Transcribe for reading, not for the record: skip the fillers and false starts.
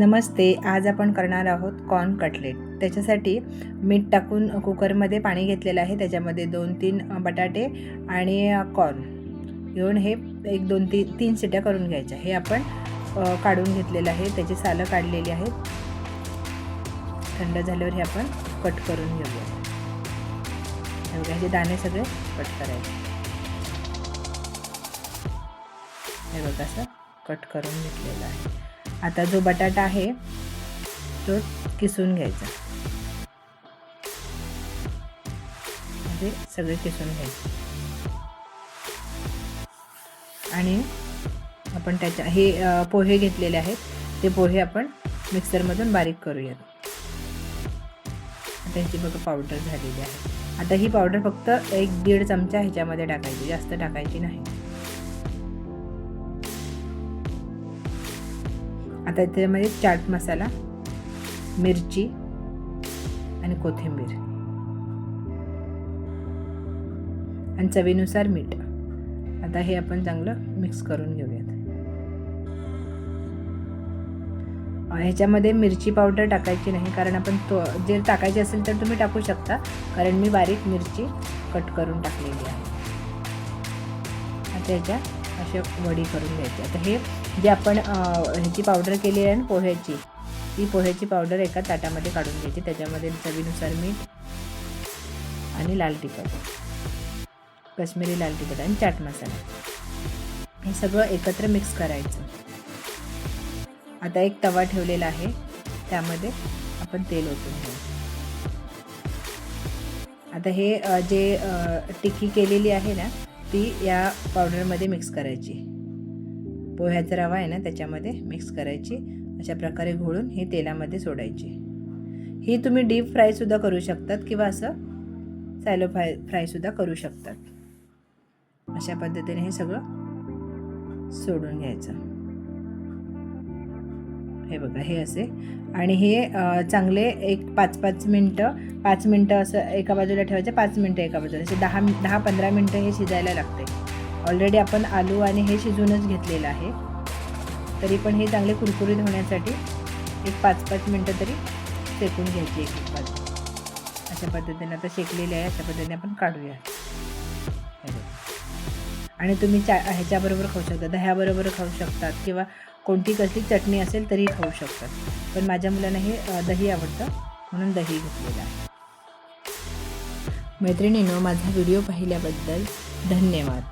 नमस्ते. आज आपण करणार आहोत कॉर्न कटलेट. त्याच्यासाठी मीठ टाकून कुकरमध्ये पाणी घेतलेलं आहे. त्याच्यामध्ये 2-3 बटाटे आणि कॉर्न घेऊन हे 1-2-3 शिट्ट्या करून घ्यायच्या. हे आपण काढून घेतलेलं आहे. त्याची सालं काढलेली आहेत. थंड झाल्यावर हे आपण कट करून घेऊया. हे दाणे सगळे कट करायचे. हे बघा असं कट करून घेतलेलं आहे. आता जो बटाटा आहे तो किसून घ्यायचा. म्हणजे सगळे किसून घ्यायचे आणि आपण त्याच्या हे पोहे घेतलेले आहेत. ते पोहे आपण मिक्सरमधून बारीक करूयात. आता ह्याची बघा पावडर झालेली आहे. आता ही पावडर फक्त 1-1.5 चमचा ह्याच्यामध्ये टाकायची, जास्त टाकायची नाही. आता त्यामध्ये चाट मसाला, मिरची आणि कोथिंबीर आणि चवीनुसार मीठ. आता हे आपण चांगलं मिक्स करून घेऊयात. ह्याच्यामध्ये मिरची पावडर टाकायची नाही, कारण आपण जे टाकायची असेल तर तुम्ही टाकू शकता, कारण मी बारीक मिरची कट करून टाकलेली आहे. आता ह्याच्या अशा वडी करून घ्यायची. आता हे जे आपण ह्याची पावडर केली आहे ना पोह्याची, ती पोह्याची पावडर एका ताटामध्ये काढून घ्यायची. त्याच्यामध्ये चवीनुसार मीठ आणि लाल तिखट, काश्मीरी लाल तिखट आणि चाट मसाला हे सगळं एकत्र मिक्स करायचं. आता एक तवा ठेवलेला आहे, त्यामध्ये आपण तेल ओतून घेऊ. आता हे जे टिक्की केलेली आहे ना ती या पावडरमध्ये मिक्स करायची. पोह्याचा रवा आहे ना त्याच्यामध्ये मिक्स करायची. अशा प्रकारे घोळून ही तेलामध्ये सोडायची. ही तुम्ही डीप फ्रायसुद्धा करू शकतात किंवा असं सॅलो फ्रायसुद्धा करू शकतात. अशा पद्धतीने हे सगळं सोडून घ्यायचं. हे बघा हे असे. आणि हे चांगले एक 5 मिनटं असं एका बाजूला ठेवायचं, 5 मिनटं एका बाजूला, असे 10-15 मिनटं हे शिजायला लागते. ऑलरेडी आपण आलू आणि हे शिजूनच घेतलेलं आहे, तरी पण हे चांगले कुरकुरीत होण्यासाठी एक 5-5 मिनटं तरी शेकून घ्यायची एक बाजू. अशा पद्धतीने आता शेकलेले आहे. अशा पद्धतीने आपण काढूया. आणि तुम्ही ह्याच्याबरोबर खाऊ शकता, दह्याबरोबर खाऊ शकतात किंवा कोणती कसली चटणी असेल तरीही खाऊ शकतात. पण माझ्या मुलांना हे दही आवडतं म्हणून दही घेतलेलं आहे. मैत्रिणींनो, माझा व्हिडिओ पाहिल्याबद्दल धन्यवाद.